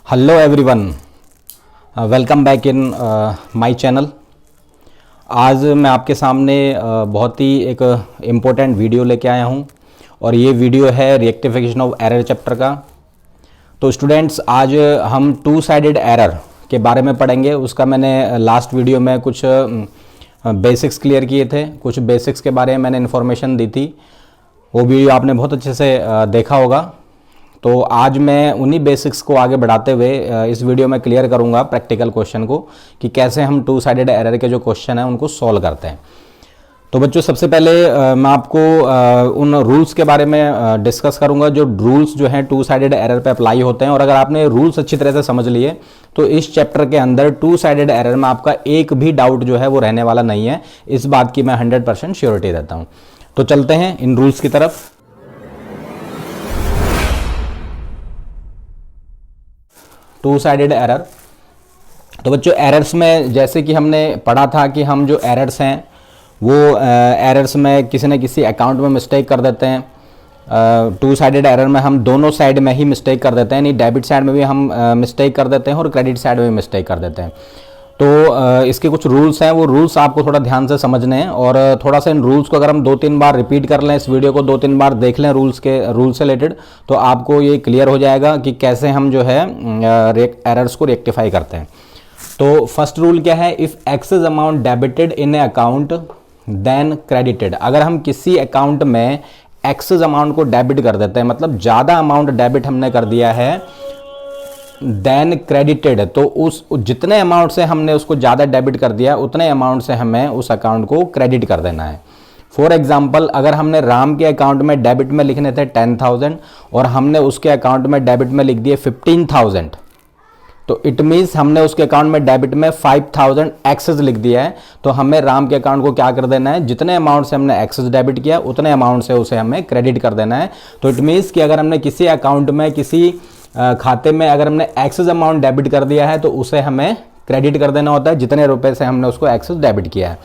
Hello everyone, welcome back in my channel. आज मैं आपके सामने बहुत ही एक इम्पोर्टेंट वीडियो लेके आया हूं और ये वीडियो है रिएक्टिफिकेशन ऑफ एरर चैप्टर का। तो स्टूडेंट्स, आज हम टू साइडेड एरर के बारे में पढ़ेंगे। उसका मैंने लास्ट वीडियो में कुछ बेसिक्स क्लियर किए थे, कुछ बेसिक्स के बारे में मैंने इन्फॉर्मेशन दी थी। वो वीडियो आपने बहुत अच्छे से देखा होगा। तो आज मैं उन्हीं बेसिक्स को आगे बढ़ाते हुए इस वीडियो में क्लियर करूंगा प्रैक्टिकल क्वेश्चन को कि कैसे हम टू साइडेड एरर के जो क्वेश्चन हैं उनको सॉल्व करते हैं। तो बच्चों, सबसे पहले मैं आपको उन रूल्स के बारे में डिस्कस करूंगा जो रूल्स जो हैं टू साइडेड एरर पे अप्लाई होते हैं। और अगर आपने रूल्स अच्छी तरह से समझ लिए तो इस चैप्टर के अंदर टू साइडेड एरर में आपका एक भी डाउट जो है वो रहने वाला नहीं है। इस बात की मैं 100% श्योरिटी देता हूँ। तो चलते हैं इन रूल्स की तरफ। Two sided error. तो बच्चों, एरर्स में जैसे कि हमने पढ़ा था कि हम जो एरर्स हैं वो एरर्स में किसी न किसी अकाउंट में मिस्टेक कर देते हैं। टू साइडेड एरर में हम दोनों साइड में ही मिस्टेक कर देते हैं, यानी डेबिट साइड में भी हम मिस्टेक कर देते हैं और क्रेडिट साइड में भी मिस्टेक कर देते हैं। तो इसके कुछ रूल्स हैं, वो रूल्स आपको थोड़ा ध्यान से समझने हैं और थोड़ा सा इन रूल्स को अगर हम 2-3 बार रिपीट कर लें, इस वीडियो को 2-3 बार देख लें रूल्स से रिलेटेड, तो आपको ये क्लियर हो जाएगा कि कैसे हम जो है एरर्स को रेक्टिफाई करते हैं। तो फर्स्ट रूल क्या है? If excess amount debited in a account then credited. अगर हम किसी अकाउंट में एक्सेस अमाउंट को डेबिट कर देते हैं, मतलब ज़्यादा अमाउंट डेबिट हमने कर दिया है, देन क्रेडिटेड, तो उस जितने अमाउंट से हमने उसको ज़्यादा डेबिट कर दिया उतने अमाउंट से हमें उस अकाउंट को क्रेडिट कर देना है। फॉर एग्जाम्पल, अगर हमने राम के अकाउंट में डेबिट में लिखने थे 10,000 और हमने उसके अकाउंट में डेबिट में लिख दिए 15,000, तो इट मीन्स हमने उसके अकाउंट में डेबिट में 5,000 एक्सेस लिख दिया है। तो हमें राम के अकाउंट को क्या कर देना है? जितने अमाउंट से हमने एक्सेस डेबिट किया उतने अमाउंट से उसे हमें क्रेडिट कर देना है। तो इट मीन्स कि अगर हमने किसी अकाउंट में किसी खाते में अगर हमने एक्सेस अमाउंट डेबिट कर दिया है तो उसे हमें क्रेडिट कर देना होता है जितने रुपए से हमने उसको एक्सेस डेबिट किया है।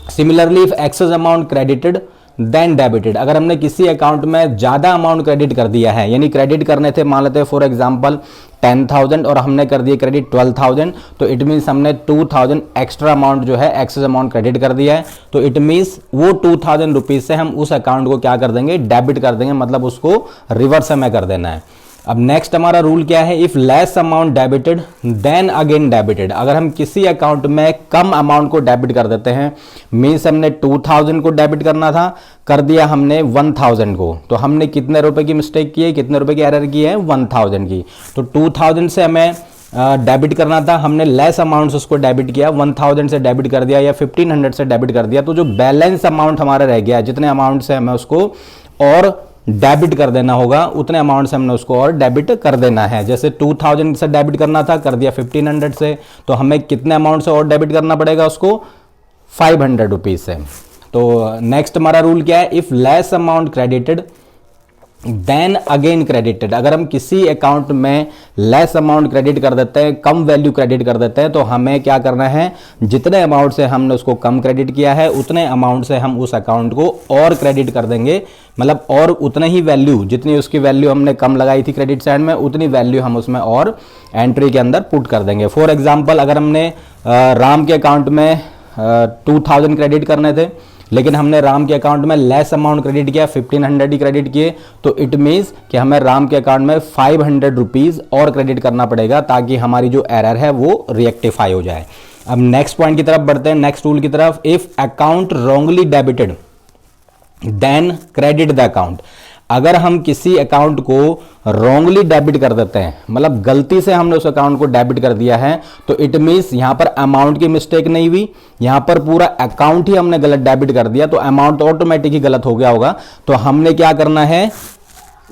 Similarly, if excess amount credited then debited, अगर हमने किसी अकाउंट में ज़्यादा अमाउंट क्रेडिट कर दिया है, यानी क्रेडिट करने थे मान लेते हैं फॉर एग्जांपल 10,000 और हमने कर दिए क्रेडिट 12,000, तो इट मीन्स हमने 2,000 एक्स्ट्रा अमाउंट जो है एक्सेस अमाउंट क्रेडिट कर दिया है। तो इट मीन्स वो 2,000 रुपीज़ से हम उस अकाउंट को क्या कर देंगे? डेबिट कर देंगे, मतलब उसको रिवर्स हमें कर देना है। अब नेक्स्ट हमारा रूल क्या है? If less amount debited then again debited, अगर हम किसी अकाउंट में कम अमाउंट को डेबिट कर देते हैं, मीन्स हमने 2,000 को डेबिट करना था, कर दिया हमने 1,000 को, तो हमने कितने रुपए की मिस्टेक की है, कितने रुपए की एरर की है? 1,000 की। तो 2,000 से हमें डेबिट करना था, हमने लेस अमाउंट से उसको डेबिट किया, 1,000 से डेबिट कर दिया या 1,500 से डेबिट कर दिया। तो जो बैलेंस अमाउंट हमारा रह गया, जितने अमाउंट से हमें उसको और डेबिट कर देना होगा उतने अमाउंट से हमने उसको और डेबिट कर देना है। जैसे 2,000 से डेबिट करना था, कर दिया 1,500 से, तो हमें कितने अमाउंट से और डेबिट करना पड़ेगा उसको? 500 रुपीज से। तो नेक्स्ट हमारा रूल क्या है? If less amount credited then again credited, अगर हम किसी अकाउंट में लेस अमाउंट क्रेडिट कर देते हैं, कम वैल्यू क्रेडिट कर देते हैं, तो हमें क्या करना है? जितने अमाउंट से हमने उसको कम क्रेडिट किया है उतने अमाउंट से हम उस अकाउंट को और क्रेडिट कर देंगे, मतलब और उतने ही वैल्यू, जितनी उसकी वैल्यू हमने कम लगाई थी क्रेडिट साइड में, उतनी वैल्यू हम उसमें और एंट्री के अंदर पुट कर देंगे। फॉर एग्जाम्पल, अगर हमने राम के अकाउंट में 2,000 क्रेडिट करने थे लेकिन हमने राम के अकाउंट में लेस अमाउंट क्रेडिट किया, 1,500 ही क्रेडिट किए, तो इट मीन्स कि हमें राम के अकाउंट में 500 रुपीज़ और क्रेडिट करना पड़ेगा ताकि हमारी जो एरर है वो रिएक्टिफाई हो जाए। अब नेक्स्ट पॉइंट की तरफ बढ़ते हैं, नेक्स्ट रूल की तरफ। If account wrongly debited then credit the account, अगर हम किसी अकाउंट को रॉन्गली डेबिट कर देते हैं, मतलब गलती से हमने उस अकाउंट को डेबिट कर दिया है, तो इट मीन्स यहां पर अमाउंट की मिस्टेक नहीं हुई, यहां पर पूरा अकाउंट ही हमने गलत डेबिट कर दिया, तो अमाउंट ऑटोमेटिक ही गलत हो गया होगा। तो हमने क्या करना है?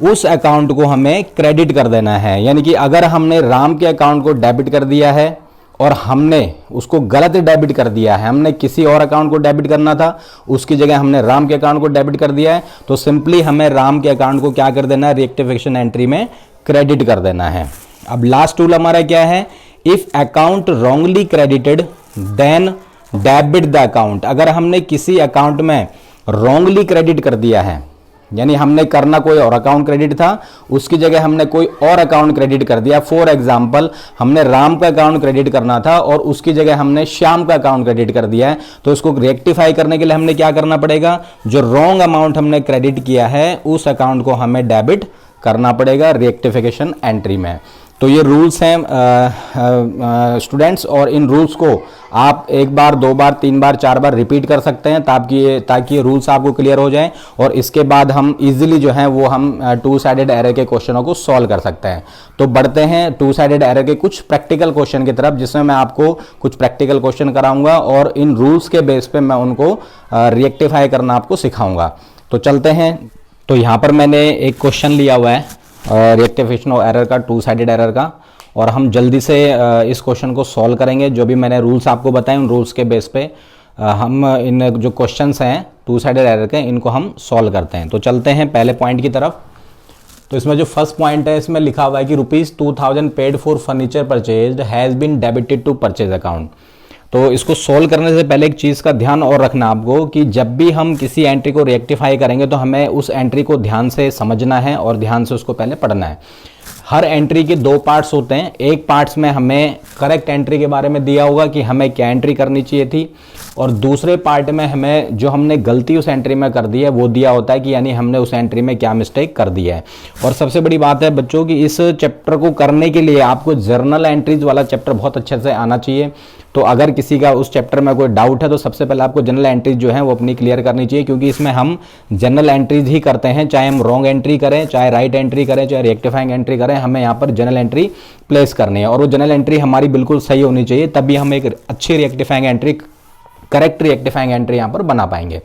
उस अकाउंट को हमें क्रेडिट कर देना है। यानी कि अगर हमने राम के अकाउंट को डेबिट कर दिया है और हमने उसको गलत डेबिट कर दिया है, हमने किसी और अकाउंट को डेबिट करना था, उसकी जगह हमने राम के अकाउंट को डेबिट कर दिया है, तो सिंपली हमें राम के अकाउंट को क्या कर देना है? रिएक्टिफिकेशन एंट्री में क्रेडिट कर देना है। अब लास्ट रूल हमारा क्या है? If account wrongly credited then debit the account, अगर हमने किसी अकाउंट में रॉन्गली क्रेडिट कर दिया है, यानी हमने करना कोई और अकाउंट क्रेडिट था, उसकी जगह हमने कोई और अकाउंट क्रेडिट कर दिया। फॉर एग्जांपल हमने राम का अकाउंट क्रेडिट करना था और उसकी जगह हमने श्याम का अकाउंट क्रेडिट कर दिया है। तो इसको रेक्टिफाई करने के लिए हमने क्या करना पड़ेगा, जो रॉन्ग अमाउंट हमने क्रेडिट किया है उस अकाउंट को हमें डेबिट करना पड़ेगा रेक्टिफिकेशन एंट्री में। तो ये रूल्स हैं स्टूडेंट्स, और इन रूल्स को आप एक बार, दो बार, तीन बार, चार बार रिपीट कर सकते हैं ताकि ये रूल्स आपको क्लियर हो जाएं, और इसके बाद हम इजीली जो है वो हम टू साइडेड एरर के क्वेश्चनों को सॉल्व कर सकते हैं। तो बढ़ते हैं टू साइडेड एरर के कुछ प्रैक्टिकल क्वेश्चन की तरफ, जिसमें मैं आपको कुछ प्रैक्टिकल क्वेश्चन कराऊंगा और इन रूल्स के बेस पे मैं उनको रिएक्टिफाई करना आपको सिखाऊंगा। तो चलते हैं। तो यहाँ पर मैंने एक क्वेश्चन लिया हुआ है रेक्टिफिकेशन ऑफ एरर का, टू साइडेड एरर का, और हम जल्दी से इस क्वेश्चन को सॉल्व करेंगे। जो भी मैंने रूल्स आपको बताए उन रूल्स के बेस पे हम इन जो क्वेश्चंस हैं टू साइडेड एरर के, इनको हम सॉल्व करते हैं। तो चलते हैं पहले पॉइंट की तरफ। तो इसमें जो फर्स्ट पॉइंट है, इसमें लिखा हुआ है कि ₹2000 paid for furniture purchased has been debited to purchase account. तो इसको सोल्व करने से पहले एक चीज़ का ध्यान और रखना आपको कि जब भी हम किसी एंट्री को रेक्टिफाई करेंगे तो हमें उस एंट्री को ध्यान से समझना है और ध्यान से उसको पहले पढ़ना है। हर एंट्री के दो पार्ट्स होते हैं। एक पार्ट्स में हमें करेक्ट एंट्री के बारे में दिया होगा कि हमें क्या एंट्री करनी चाहिए थी, और दूसरे पार्ट में हमें जो हमने गलती उस एंट्री में कर दी है वो दिया होता है कि यानी हमने उस एंट्री में क्या मिस्टेक कर दी है। और सबसे बड़ी बात है बच्चों कि इस चैप्टर को करने के लिए आपको जर्नल एंट्रीज वाला चैप्टर बहुत अच्छे से आना चाहिए। तो अगर किसी का उस चैप्टर में कोई डाउट है तो सबसे पहले आपको जनरल एंट्रीज जो है वो अपनी क्लियर करनी चाहिए, क्योंकि इसमें हम जनरल एंट्रीज ही करते हैं। चाहे हम रॉन्ग एंट्री करें, चाहे राइट एंट्री करें, चाहे रेक्टिफाइंग एंट्री करें, हमें यहाँ पर जनरल एंट्री प्लेस करनी है और वो जनरल एंट्री हमारी बिल्कुल सही होनी चाहिए, तभी हम एक अच्छी rectifying entry, correct rectifying entry यहाँ पर बना पाएंगे।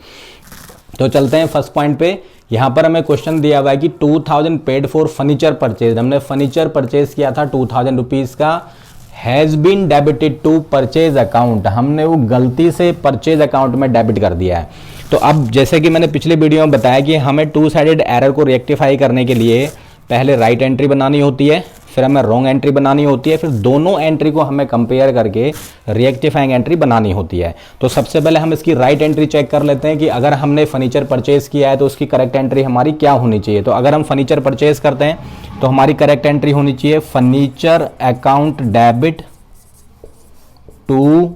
तो चलते हैं फर्स्ट पॉइंट पे। यहाँ पर हमें क्वेश्चन दिया हुआ है कि 2000 पेड फॉर फर्नीचर परचेज, हमने फर्नीचर परचेज किया था 2000 रुपीज का, has been debited to purchase account, हमने वो गलती से परचेज अकाउंट में डेबिट कर दिया है। तो अब जैसे कि मैंने पिछले वीडियो में बताया कि हमें टू साइडेड एरर को रेक्टिफाई करने के लिए पहले राइट एंट्री बनानी होती है, फिर हमें रॉन्ग एंट्री बनानी होती है, फिर दोनों एंट्री को हमें कंपेयर करके रिएक्टिफाइंग एंट्री बनानी होती है। तो सबसे पहले हम इसकी राइट एंट्री चेक कर लेते हैं कि अगर हमने फर्नीचर परचेज किया है तो उसकी करेक्ट एंट्री हमारी क्या होनी चाहिए। तो अगर हम फर्नीचर परचेज करते हैं तो हमारी करेक्ट एंट्री होनी चाहिए furniture account debit to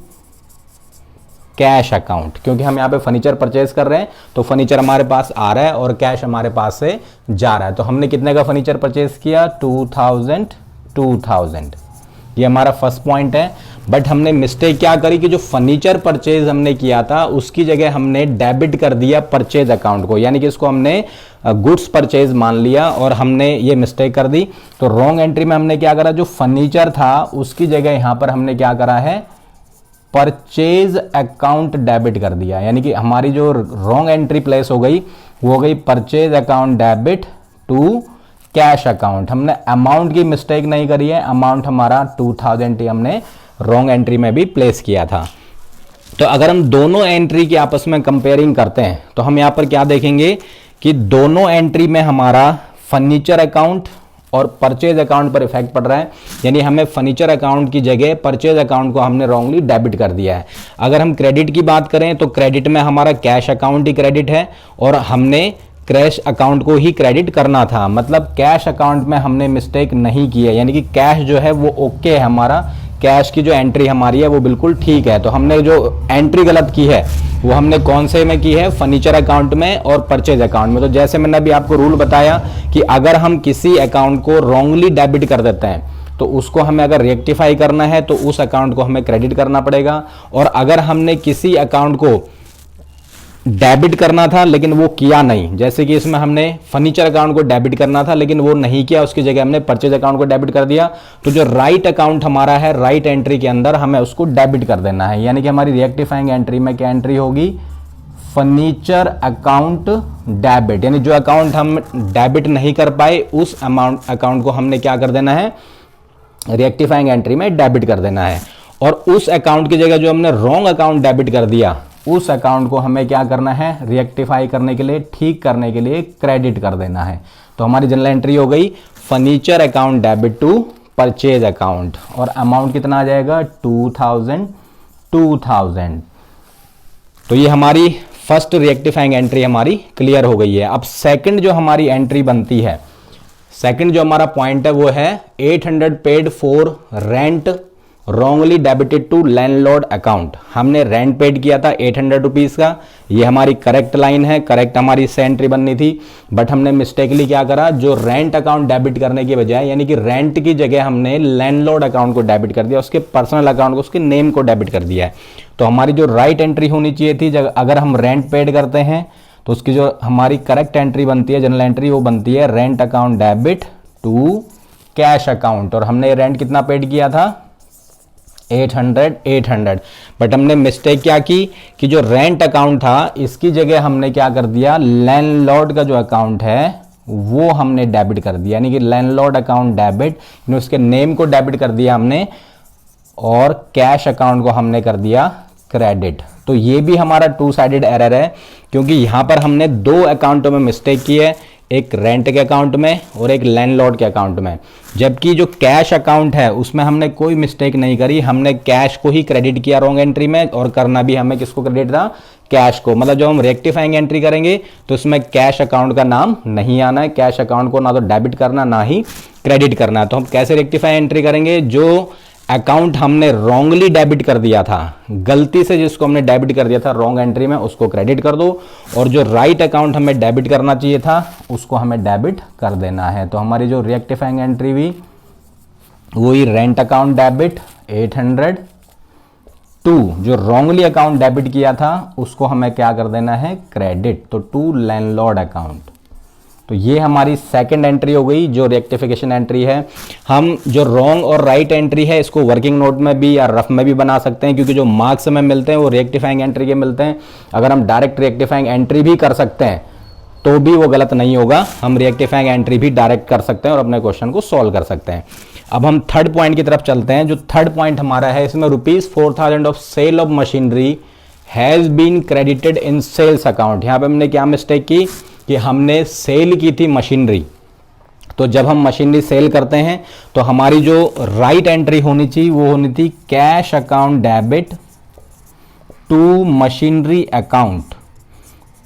cash account, क्योंकि हम यहाँ पे फर्नीचर परचेज कर रहे हैं तो फर्नीचर हमारे पास आ रहा है और कैश हमारे पास से जा रहा है। तो हमने कितने का फर्नीचर परचेज किया, 2000। ये हमारा फर्स्ट पॉइंट है। बट हमने मिस्टेक क्या करी कि जो फर्नीचर परचेज हमने किया था उसकी जगह हमने डेबिट कर दिया परचेज अकाउंट को, यानी कि इसको हमने गुड्स परचेज मान लिया और हमने ये मिस्टेक कर दी। तो रॉन्ग एंट्री में हमने क्या करा, जो फर्नीचर था उसकी जगह यहां पर हमने क्या करा है, परचेज अकाउंट डेबिट कर दिया, यानी कि हमारी जो रॉन्ग एंट्री प्लेस हो गई वो हो गई purchase account debit to cash account. हमने अमाउंट की मिस्टेक नहीं करी है, अमाउंट हमारा 2000 ही हमने रॉन्ग एंट्री में भी प्लेस किया था। तो अगर हम दोनों एंट्री की आपस में कंपेयरिंग करते हैं तो हम यहां पर क्या देखेंगे कि दोनों एंट्री में हमारा फर्नीचर अकाउंट और परचेज अकाउंट पर इफेक्ट पड़ रहा है, यानी हमें फर्नीचर अकाउंट की जगह परचेज अकाउंट को हमने रॉन्गली डेबिट कर दिया है। अगर हम क्रेडिट की बात करें तो क्रेडिट में हमारा कैश अकाउंट ही क्रेडिट है और हमने कैश अकाउंट को ही क्रेडिट करना था, मतलब कैश अकाउंट में हमने मिस्टेक नहीं की है, यानी कि कैश जो है वो ओके है, हमारा कैश की जो एंट्री हमारी है वो बिल्कुल ठीक है। तो हमने जो एंट्री गलत की है वो हमने कौन से में की है, फर्नीचर अकाउंट में और परचेज अकाउंट में। तो जैसे मैंने अभी आपको रूल बताया कि अगर हम किसी अकाउंट को रॉन्गली डेबिट कर देते हैं तो उसको हमें अगर रेक्टिफाई करना है तो उस अकाउंट को हमें क्रेडिट करना पड़ेगा, और अगर हमने किसी अकाउंट को डेबिट करना था लेकिन वो किया नहीं, जैसे कि इसमें हमने फर्नीचर अकाउंट को डेबिट करना था लेकिन वो नहीं किया, उसकी जगह हमने परचेज अकाउंट को डेबिट कर दिया, तो जो राइट अकाउंट हमारा है राइट एंट्री के अंदर हमें उसको डेबिट कर देना है। यानी कि हमारी रिएक्टिफाइंग एंट्री में क्या एंट्री होगी, फर्नीचर अकाउंट डेबिट, यानी जो अकाउंट हम डेबिट नहीं कर पाए उस अकाउंट को हमने क्या कर देना है, रिएक्टिफाइंग एंट्री में डेबिट कर देना है। और उस अकाउंट की जगह जो हमने रॉन्ग अकाउंट डेबिट कर दिया उस अकाउंट को हमें क्या करना है, रिएक्टिफाई करने के लिए, ठीक करने के लिए क्रेडिट कर देना है। तो हमारी जनरल एंट्री हो गई furniture account debit to purchase account, और अमाउंट कितना आ जाएगा, 2000। तो ये हमारी फर्स्ट रिएक्टिफाइंग एंट्री हमारी क्लियर हो गई है। अब सेकंड जो हमारी एंट्री बनती है, सेकंड जो हमारा पॉइंट है वो है 800 paid for rent wrongly debited to landlord account. हमने रेंट पेड किया था 800 रुपीज़ का, ये हमारी करेक्ट लाइन है, करेक्ट हमारी इससे एंट्री बननी थी। बट हमने मिस्टेकली क्या करा, जो रेंट अकाउंट डेबिट करने के बजाय यानी कि रेंट की जगह हमने लैंडलॉर्ड अकाउंट को डेबिट कर दिया, उसके पर्सनल अकाउंट को, उसके नेम को डेबिट कर दिया है। तो हमारी जो राइट एंट्री होनी चाहिए थी, अगर हम रेंट पेड करते हैं तो उसकी जो हमारी करेक्ट एंट्री बनती है, जनरल एंट्री, वो बनती है rent account debit to cash account. और हमने रेंट कितना पेड किया था, 800। बट हमने मिस्टेक क्या की कि जो रेंट अकाउंट था इसकी जगह हमने क्या कर दिया, लैंडलॉर्ड का जो अकाउंट है वो हमने डेबिट कर दिया, यानी कि लैंडलॉर्ड अकाउंट डेबिट, उसके नेम को डेबिट कर दिया हमने और कैश अकाउंट को हमने कर दिया क्रेडिट। तो ये भी हमारा टू साइडेड एरर है, क्योंकि यहां पर हमने दो अकाउंटों में मिस्टेक की है, एक रेंट के अकाउंट में और एक लैंडलॉर्ड के अकाउंट में। जबकि जो कैश अकाउंट है उसमें हमने कोई मिस्टेक नहीं करी, हमने कैश को ही क्रेडिट किया रॉन्ग एंट्री में, और करना भी हमें किसको क्रेडिट था, कैश को। मतलब जब हम रेक्टिफाइंग एंट्री करेंगे तो उसमें कैश अकाउंट का नाम नहीं आना है, कैश अकाउंट को ना तो डेबिट करना ना ही क्रेडिट करना है। तो हम कैसे रेक्टिफाई एंट्री करेंगे, जो अकाउंट हमने रॉन्गली डेबिट कर दिया था, गलती से जिसको हमने डेबिट कर दिया था रॉन्ग एंट्री में, उसको क्रेडिट कर दो, और जो राइट अकाउंट हमें डेबिट करना चाहिए था उसको हमें डेबिट कर देना है। तो हमारी जो रेक्टिफाइंग एंट्री हुई वही रेंट अकाउंट डेबिट 800 टू जो रॉन्गली अकाउंट डेबिट किया था उसको हमें क्या कर देना है, क्रेडिट, तो टू लैंडलॉर्ड अकाउंट। तो ये हमारी सेकंड एंट्री हो गई जो रेक्टिफिकेशन एंट्री है। हम जो रॉन्ग और राइट एंट्री है इसको वर्किंग नोट में भी या रफ में भी बना सकते हैं, क्योंकि जो मार्क्स हमें मिलते हैं वो रेक्टिफाइंग एंट्री के मिलते हैं। अगर हम डायरेक्ट रेक्टिफाइंग एंट्री भी कर सकते हैं तो भी वो गलत नहीं होगा, हम रेक्टिफाइंग एंट्री भी डायरेक्ट कर सकते हैं और अपने क्वेश्चन को सॉल्व कर सकते हैं। अब हम थर्ड पॉइंट की तरफ चलते हैं। जो थर्ड पॉइंट हमारा है, इसमें ₹4000 of sale of machinery has been credited in sales account. यहां पे हमने क्या मिस्टेक की कि हमने सेल की थी मशीनरी। तो जब हम मशीनरी सेल करते हैं तो हमारी जो राइट एंट्री होनी चाहिए वो होनी थी cash account debit to machinery account,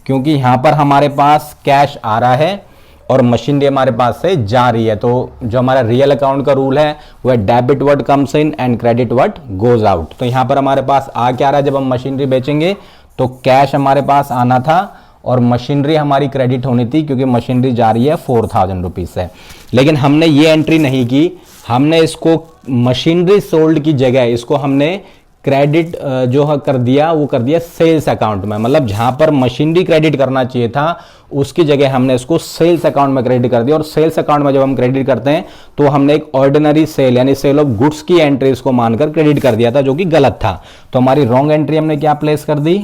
क्योंकि यहां पर हमारे पास कैश आ रहा है और मशीनरी हमारे पास से जा रही है। तो जो हमारा रियल अकाउंट का रूल है वो है debit what comes in and credit what goes out. तो यहां पर हमारे पास आ क्या रहा है, जब हम मशीनरी बेचेंगे तो कैश हमारे पास आना था और मशीनरी हमारी क्रेडिट होनी थी, क्योंकि मशीनरी जा रही है 4000 रुपीज से। लेकिन हमने ये एंट्री नहीं की, हमने इसको मशीनरी सोल्ड की जगह इसको हमने क्रेडिट जो कर दिया वो कर दिया सेल्स अकाउंट में। मतलब जहां पर मशीनरी क्रेडिट करना चाहिए था उसकी जगह हमने इसको सेल्स अकाउंट में क्रेडिट कर दिया। और सेल्स अकाउंट में जब हम क्रेडिट करते हैं तो हमने एक ऑर्डिनरी सेल यानी सेल ऑफ गुड्स की एंट्री इसको मानकर क्रेडिट कर दिया था, जो कि गलत था। तो हमारी रॉन्ग एंट्री हमने क्या प्लेस कर दी,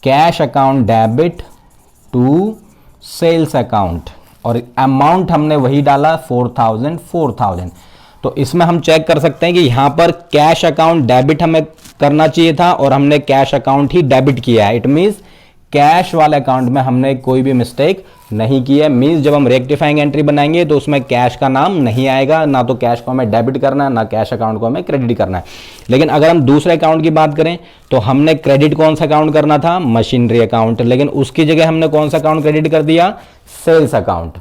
cash account debit to sales account, और अमाउंट हमने वही डाला 4000। तो इसमें हम चेक कर सकते हैं कि यहां पर कैश अकाउंट डेबिट हमें करना चाहिए था और हमने कैश अकाउंट ही डेबिट किया है। इट मींस कैश वाले अकाउंट में हमने कोई भी मिस्टेक नहीं की है। मींस जब हम रेक्टिफाइंग एंट्री बनाएंगे तो उसमें कैश का नाम नहीं आएगा, ना तो कैश को हमें डेबिट करना है ना कैश अकाउंट को हमें क्रेडिट करना है। लेकिन अगर हम दूसरे अकाउंट की बात करें तो हमने क्रेडिट कौन सा अकाउंट करना था, मशीनरी अकाउंट, लेकिन उसकी जगह हमने कौन सा अकाउंट क्रेडिट कर दिया, सेल्स अकाउंट।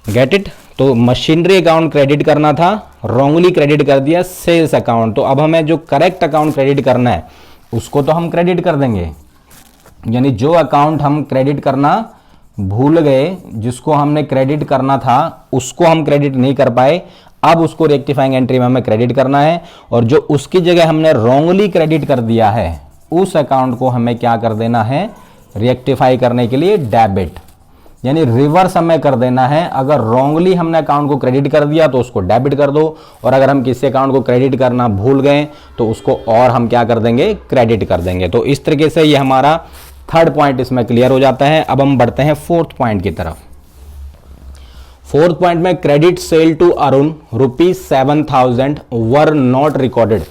Get it. तो मशीनरी अकाउंट क्रेडिट करना था, रॉन्गली क्रेडिट कर दिया सेल्स अकाउंट। तो अब हमें जो करेक्ट अकाउंट क्रेडिट करना है उसको तो हम क्रेडिट कर देंगे, यानी जो अकाउंट हम क्रेडिट करना भूल गए, जिसको हमने क्रेडिट करना था उसको हम क्रेडिट नहीं कर पाए, अब उसको रेक्टिफाइंग एंट्री में हमें क्रेडिट करना है। और जो उसकी जगह हमने रॉन्गली क्रेडिट कर दिया है उस अकाउंट को हमें क्या कर देना है, रेक्टिफाई करने के लिए डेबिट, यानी रिवर्स हमें कर देना है। अगर रॉन्गली हमने अकाउंट को क्रेडिट कर दिया तो उसको डेबिट कर दो, और अगर हम किसी अकाउंट को क्रेडिट करना भूल गए तो उसको और हम क्या कर देंगे, क्रेडिट कर देंगे। तो इस तरीके से ये हमारा थर्ड पॉइंट इसमें क्लियर हो जाता है। अब हम बढ़ते हैं फोर्थ पॉइंट की तरफ। फोर्थ पॉइंट में credit sale to Arun ₹7000 were not recorded.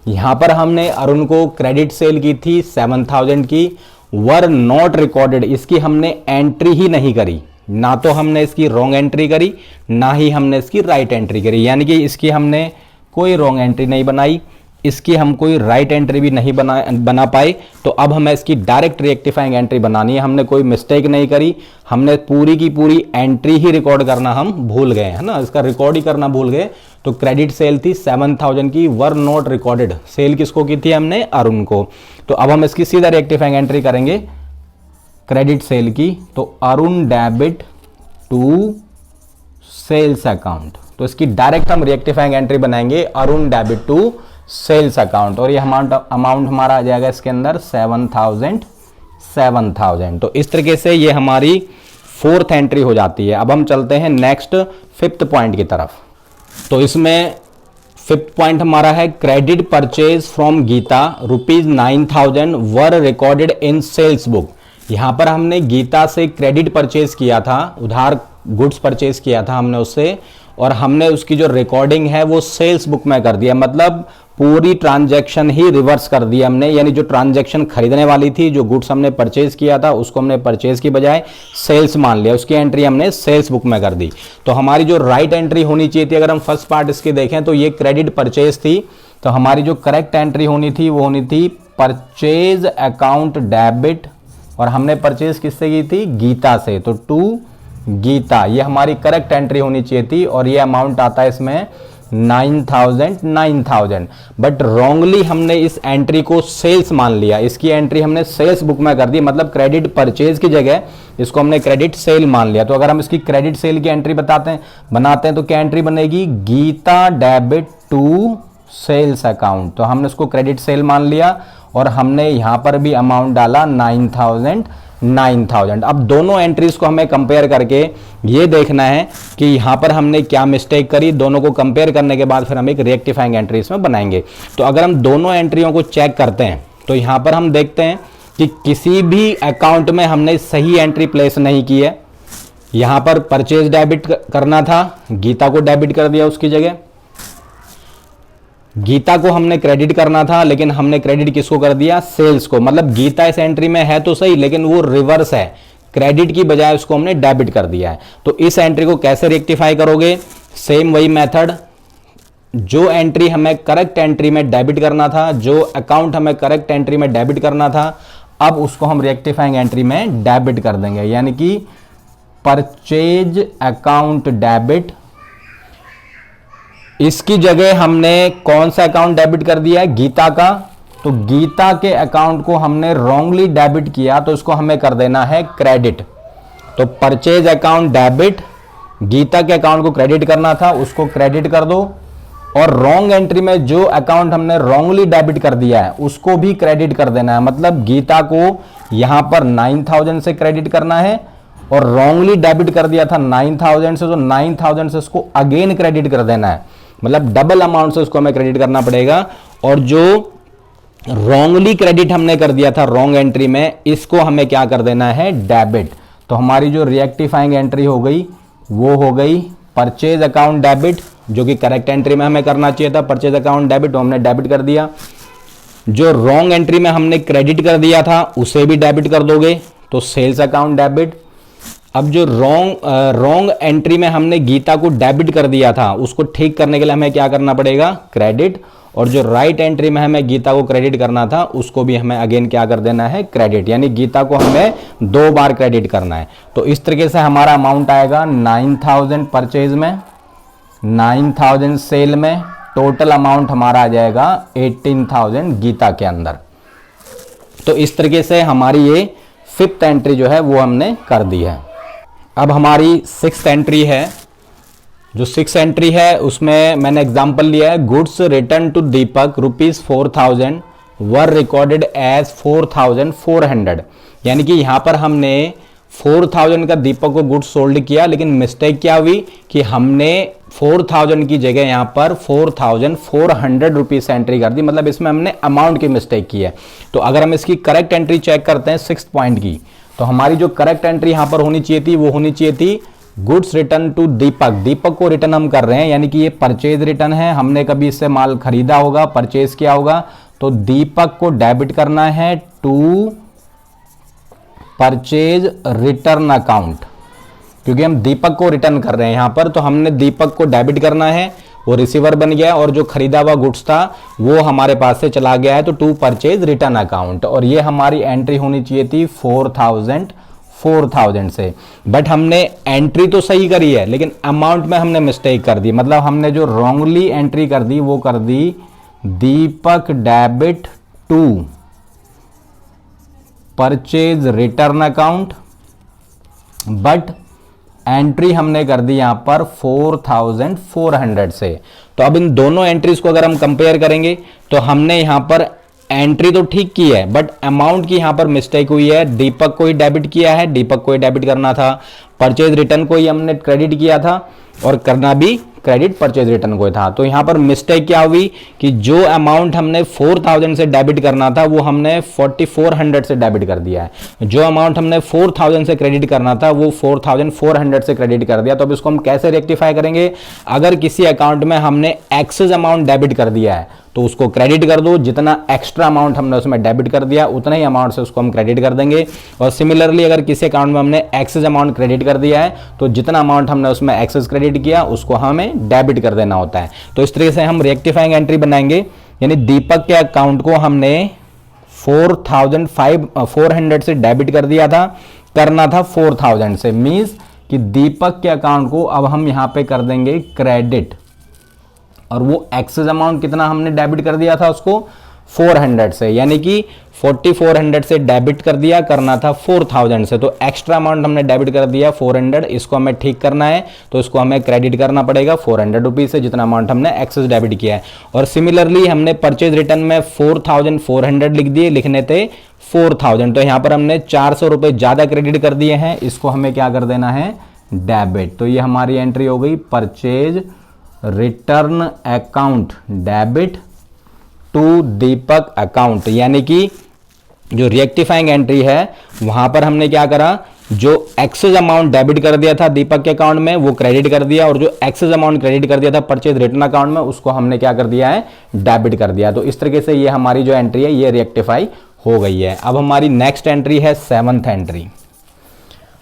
यहां पर हमने अरुण को क्रेडिट सेल की थी 7000 की, वर नॉट रिकॉर्डेड, इसकी हमने एंट्री ही नहीं करी, ना तो हमने इसकी रॉन्ग एंट्री करी ना ही हमने इसकी राइट एंट्री करी, यानी कि इसकी हमने कोई रॉन्ग एंट्री नहीं बनाई, इसकी हम कोई राइट एंट्री भी नहीं बना पाए, तो अब हमें इसकी डायरेक्ट रेक्टिफाइंग एंट्री बनानी है। हमने कोई मिस्टेक नहीं करी, हमने पूरी की पूरी एंट्री ही रिकॉर्ड करना हम भूल गए, है ना, इसका रिकॉर्ड ही करना भूल गए। तो क्रेडिट सेल थी 7000 की, वर नॉट रिकॉर्डेड। सेल किसको की थी हमने? अरुण को। तो अब हम इसकी सीधा रेक्टिफाइंग एंट्री करेंगे क्रेडिट सेल की। तो Arun debit to sales account, तो इसकी डायरेक्ट हम रेक्टिफाइंग एंट्री बनाएंगे Arun debit to sales account, और ये अमाउंट हमारा आ जाएगा इसके अंदर 7000। तो इस तरीके से ये हमारी फोर्थ एंट्री हो जाती है। अब हम चलते हैं नेक्स्ट फिफ्थ पॉइंट की तरफ। तो इसमें फिफ्थ पॉइंट हमारा है credit purchase from Geeta ₹9000 were recorded in sales book. यहां पर हमने गीता से क्रेडिट परचेज किया था, उधार गुड्स परचेज किया था हमने उससे, और हमने उसकी जो रिकॉर्डिंग है वो सेल्स बुक में कर दिया। मतलब पूरी ट्रांजैक्शन ही रिवर्स कर दिया हमने, यानी जो ट्रांजैक्शन खरीदने वाली थी, जो गुड्स हमने परचेज किया था, उसको हमने परचेज की बजाय सेल्स मान लिया, उसकी एंट्री हमने सेल्स बुक में कर दी। तो हमारी जो राइट एंट्री होनी चाहिए थी, अगर हम फर्स्ट पार्ट इसकी देखें तो ये क्रेडिट परचेज थी, तो हमारी जो करेक्ट एंट्री होनी थी वो होनी थी परचेज अकाउंट डेबिट, और हमने परचेज किससे की थी? गीता से, तो टू गीता, ये हमारी करेक्ट एंट्री होनी चाहिए थी। और ये अमाउंट आता है इसमें 9000। बट रॉन्गली हमने इस एंट्री को सेल्स मान लिया, इसकी एंट्री हमने सेल्स बुक में कर दी, मतलब क्रेडिट परचेज की जगह इसको हमने क्रेडिट सेल मान लिया। तो अगर हम इसकी क्रेडिट सेल की एंट्री बनाते हैं तो क्या एंट्री बनेगी? Geeta debit to sales account. तो हमने उसको क्रेडिट सेल मान लिया, और हमने यहां पर भी अमाउंट डाला 9000। अब दोनों एंट्रीज को हमें कंपेयर करके ये देखना है कि यहां पर हमने क्या मिस्टेक करी। दोनों को कंपेयर करने के बाद फिर हम एक रेक्टिफाइंग एंट्री इसमें बनाएंगे। तो अगर हम दोनों एंट्रियों को चेक करते हैं तो यहां पर हम देखते हैं कि किसी भी अकाउंट में हमने सही एंट्री प्लेस नहीं की है। यहां पर परचेज डेबिट करना था, गीता को डेबिट कर दिया उसकी जगह। गीता को हमने क्रेडिट करना था, लेकिन हमने क्रेडिट किसको कर दिया? सेल्स को। मतलब गीता इस एंट्री में है तो सही, लेकिन वो रिवर्स है, क्रेडिट की बजाय उसको हमने डेबिट कर दिया है। तो इस एंट्री को कैसे रेक्टिफाई करोगे? सेम वही मेथड, जो एंट्री हमें करेक्ट एंट्री में डेबिट करना था, जो अकाउंट हमें करेक्ट एंट्री में डेबिट करना था, अब उसको हम रेक्टिफाइंग एंट्री में डेबिट कर देंगे, यानी कि परचेज अकाउंट डेबिट। इसकी जगह हमने कौन सा अकाउंट डेबिट कर दिया है? गीता का। तो गीता के अकाउंट को हमने रॉन्गली डेबिट किया, तो इसको हमें कर देना है क्रेडिट। तो परचेज अकाउंट डेबिट, गीता के अकाउंट को क्रेडिट करना था, उसको क्रेडिट कर दो, और रॉन्ग एंट्री में जो अकाउंट हमने रॉन्गली डेबिट कर दिया है उसको भी क्रेडिट कर देना है। मतलब गीता को यहां पर 9000 से क्रेडिट करना है, और रॉन्गली डेबिट कर दिया था 9000 से, तो 9000 से उसको अगेन क्रेडिट कर देना है। मतलब डबल अमाउंट से उसको हमें क्रेडिट करना पड़ेगा। और जो रॉन्गली क्रेडिट हमने कर दिया था रॉन्ग एंट्री में, इसको हमें क्या कर देना है? डेबिट। तो हमारी जो रिएक्टिफाइंग एंट्री हो गई वो हो गई परचेज अकाउंट डेबिट, जो कि करेक्ट एंट्री में हमें करना चाहिए था परचेज अकाउंट डेबिट, तो हमने डेबिट कर दिया। जो रॉन्ग एंट्री में हमने क्रेडिट कर दिया था उसे भी डेबिट कर दोगे, तो सेल्स अकाउंट डेबिट। अब जो रॉन्ग एंट्री में हमने गीता को डेबिट कर दिया था उसको ठीक करने के लिए हमें क्या करना पड़ेगा? क्रेडिट। और जो राइट एंट्री में हमें गीता को क्रेडिट करना था उसको भी हमें अगेन क्या कर देना है? क्रेडिट। यानी गीता को हमें 2 बार क्रेडिट करना है। तो इस तरीके से हमारा अमाउंट आएगा 9000 परचेज में, 9000 सेल में, टोटल अमाउंट हमारा आ जाएगा 18000 गीता के अंदर। तो इस तरीके से हमारी ये फिफ्थ एंट्री जो है वो हमने कर दी है। अब हमारी सिक्स्थ एंट्री है। जो सिक्स एंट्री है उसमें मैंने एग्जांपल लिया है, goods return to Deepak ₹4000 were recorded as 4400। यानी कि यहां पर हमने 4000 का दीपक को गुड्स सोल्ड किया, लेकिन मिस्टेक क्या हुई कि हमने 4000 की जगह यहां पर 4400 रुपीज एंट्री कर दी। मतलब इसमें हमने अमाउंट की मिस्टेक की है। तो अगर हम इसकी करेक्ट एंट्री चेक करते हैं सिक्स्थ पॉइंट की, तो हमारी जो करेक्ट एंट्री यहां पर होनी चाहिए थी वो होनी चाहिए थी गुड्स रिटर्न टू दीपक। दीपक को रिटर्न हम कर रहे हैं, यानी कि ये परचेज रिटर्न है, हमने कभी इससे माल खरीदा होगा, परचेज किया होगा, तो दीपक को डेबिट करना है टू परचेज रिटर्न अकाउंट, क्योंकि हम दीपक को रिटर्न कर रहे हैं यहां पर, तो हमने दीपक को डेबिट करना है वो रिसीवर बन गया और जो खरीदा हुआ गुड्स था वो हमारे पास से चला गया है, तो टू परचेज रिटर्न अकाउंट। और ये हमारी एंट्री होनी चाहिए थी 4000 से, बट हमने एंट्री तो सही करी है लेकिन अमाउंट में हमने मिस्टेक कर दी। मतलब हमने जो रॉन्गली एंट्री कर दी वो कर दी Deepak debit to purchase return account, but entry हमने कर दी यहां पर 4400 से। तो अब इन दोनों एंट्रीज को अगर हम कंपेयर करेंगे तो हमने यहां पर एंट्री तो ठीक की है बट अमाउंट की यहां पर मिस्टेक हुई है। दीपक को ही डेबिट किया है, दीपक को ही डेबिट करना था, परचेज रिटर्न को ही हमने क्रेडिट किया था और करना भी क्रेडिट परचेज रिटर्न को था। तो यहां पर मिस्टेक क्या हुई कि जो अमाउंट हमने 4000 से डेबिट करना था वो हमने 4400 से डेबिट कर दिया है। जो अमाउंट हमने 4000 से क्रेडिट करना था वो 4400 से क्रेडिट कर दिया। तो अब इसको हम कैसे रेक्टिफाई करेंगे? अगर किसी अकाउंट में हमने एक्सेस अमाउंट डेबिट कर दिया है तो उसको क्रेडिट कर दो, जितना एक्स्ट्रा अमाउंट हमने उसमें डेबिट कर दिया उतना ही अमाउंट से उसको हम क्रेडिट कर देंगे। और सिमिलरली अगर किसी अकाउंट में हमने एक्सेस अमाउंट क्रेडिट कर दिया है तो जितना अमाउंट हमने उसमें एक्सेस क्रेडिट किया उसको हमें डेबिट कर देना होता है। तो इस तरीके से हम रेक्टिफाइंग एंट्री बनाएंगे, यानी दीपक के अकाउंट को हमने 4400 से डेबिट कर दिया था, करना था 4000 से, मींस कि दीपक के अकाउंट को अब हम यहां पे कर देंगे क्रेडिट। और वो एक्सेस अमाउंट कितना हमने डेबिट कर दिया था उसको 400 से, यानी कि 4400 से डेबिट कर दिया, करना था 4000 से। तो एक्स्ट्रा अमाउंट हमने डेबिट कर दिया 400, इसको हमें ठीक करना है तो इसको हमें क्रेडिट करना पड़ेगा 400 रुपीज से, जितना अमाउंट हमने एक्सेस डेबिट किया है। और सिमिलरली हमने परचेज रिटर्न में 4400 लिख दिए, लिखने थे 4000, तो यहां पर हमने 400 रुपए ज्यादा क्रेडिट कर दिए हैं, इसको हमें क्या कर देना है? डेबिट। तो ये हमारी एंट्री हो गई purchase return account debit to Deepak account. यानी कि जो रेक्टिफाइंग एंट्री है वहां पर हमने क्या करा, जो एक्सेस अमाउंट डेबिट कर दिया था दीपक के अकाउंट में वो क्रेडिट कर दिया, और जो एक्सेस अमाउंट क्रेडिट कर दिया था परचेज रिटर्न अकाउंट में उसको हमने क्या कर दिया है? डेबिट कर दिया। तो इस तरीके से ये हमारी जो एंट्री है ये रेक्टिफाई हो गई है। अब हमारी नेक्स्ट एंट्री है 7th एंट्री।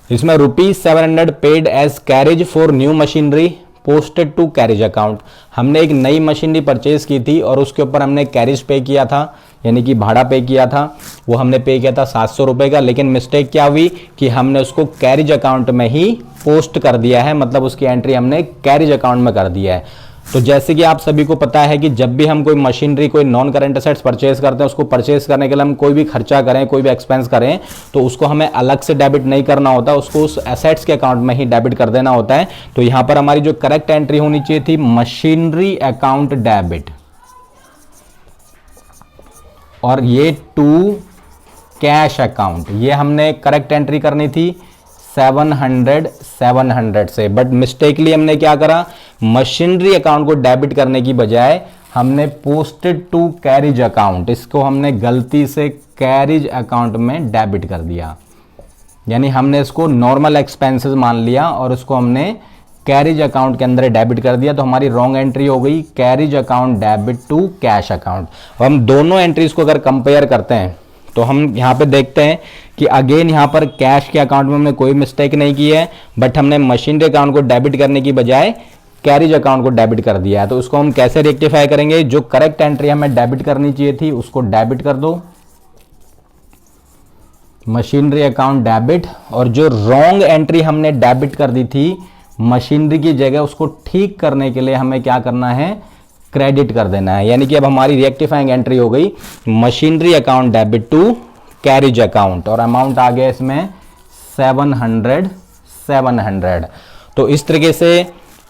इसमें ₹700 paid as carriage for new machinery posted to carriage account. हमने एक नई मशीनरी परचेज की थी और उसके ऊपर हमने कैरेज पे किया था, यानी कि भाड़ा पे किया था। वो हमने पे किया था 700 रुपए का, लेकिन मिस्टेक क्या हुई कि हमने उसको कैरेज अकाउंट में ही पोस्ट कर दिया है, मतलब उसकी एंट्री हमने कैरेज अकाउंट में कर दिया है। तो जैसे कि आप सभी को पता है कि जब भी हम कोई मशीनरी, कोई नॉन करंट एसेट्स परचेज करते हैं, उसको परचेज करने के लिए हम कोई भी खर्चा करें, कोई भी एक्सपेंस करें, तो उसको हमें अलग से डेबिट नहीं करना होता, उसको उस एसेट्स के अकाउंट में ही डेबिट कर देना होता है। तो यहां पर हमारी जो करेक्ट एंट्री होनी चाहिए थी मशीनरी अकाउंट डेबिट, और ये टू कैश अकाउंट, ये हमने करेक्ट एंट्री करनी थी 700 से। बट मिस्टेकली हमने क्या करा, मशीनरी अकाउंट को डेबिट करने की बजाय हमने पोस्टेड टू कैरेज अकाउंट, इसको हमने गलती से कैरेज अकाउंट में डेबिट कर दिया। यानी हमने इसको नॉर्मल एक्सपेंसेस मान लिया और उसको हमने कैरेज अकाउंट के अंदर डेबिट कर दिया। तो हमारी रॉन्ग एंट्री हो गई carriage account debit to cash account. हम दोनों एंट्रीज को अगर कंपेयर करते हैं तो हम यहां पे देखते हैं कि अगेन यहां पर कैश के अकाउंट में हमने कोई मिस्टेक नहीं की है, बट हमने मशीनरी अकाउंट को डेबिट करने की बजाय कैरेज अकाउंट को डेबिट कर दिया है। तो उसको हम कैसे रेक्टिफाई करेंगे? जो करेक्ट एंट्री हमें डेबिट करनी चाहिए थी उसको डेबिट कर दो, मशीनरी अकाउंट डेबिट, और जो रॉन्ग एंट्री हमने डेबिट कर दी थी मशीनरी की जगह, उसको ठीक करने के लिए हमें क्या करना है? क्रेडिट कर देना है। यानी कि अब हमारी रेक्टिफाइंग एंट्री हो गई machinery account debit to carriage account, और अमाउंट आ गया इसमें 700। तो इस तरीके से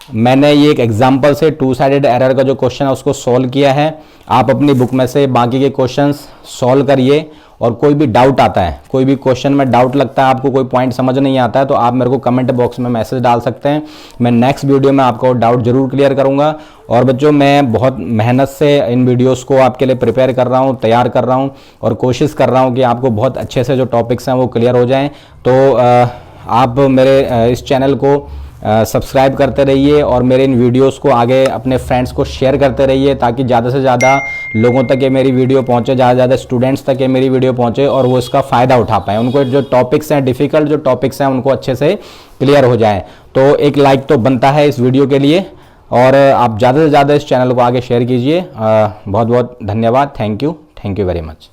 मैंने ये एक एग्जांपल से टू साइडेड एरर का जो क्वेश्चन है उसको सॉल्व किया है। आप अपनी बुक में से बाकी के क्वेश्चंस सॉल्व करिए, और कोई भी डाउट आता है, कोई भी क्वेश्चन में डाउट लगता है, आपको कोई पॉइंट समझ नहीं आता है, तो आप मेरे को कमेंट बॉक्स में मैसेज डाल सकते हैं। मैं नेक्स्ट वीडियो में आपको डाउट जरूर क्लियर करूंगा। और बच्चों, मैं बहुत मेहनत से इन वीडियोस को आपके लिए प्रिपेयर कर रहा हूँ, तैयार कर रहा हूँ, और कोशिश कर रहा हूँ कि आपको बहुत अच्छे से जो टॉपिक्स हैं वो क्लियर हो जाएँ। तो आप मेरे इस चैनल को सब्सक्राइब करते रहिए और मेरे इन वीडियोस को आगे अपने फ्रेंड्स को शेयर करते रहिए, ताकि ज़्यादा से ज़्यादा लोगों तक ये मेरी वीडियो पहुंचे, ज़्यादा से ज़्यादा स्टूडेंट्स तक ये मेरी वीडियो पहुंचे और वो इसका फ़ायदा उठा पाएँ, उनको जो टॉपिक्स हैं, डिफ़िकल्ट जो टॉपिक्स हैं, उनको अच्छे से क्लियर हो जाए। तो एक लाइक तो बनता है इस वीडियो के लिए। और आप ज़्यादा से ज़्यादा इस चैनल को आगे शेयर कीजिए। बहुत बहुत धन्यवाद। Thank you very much.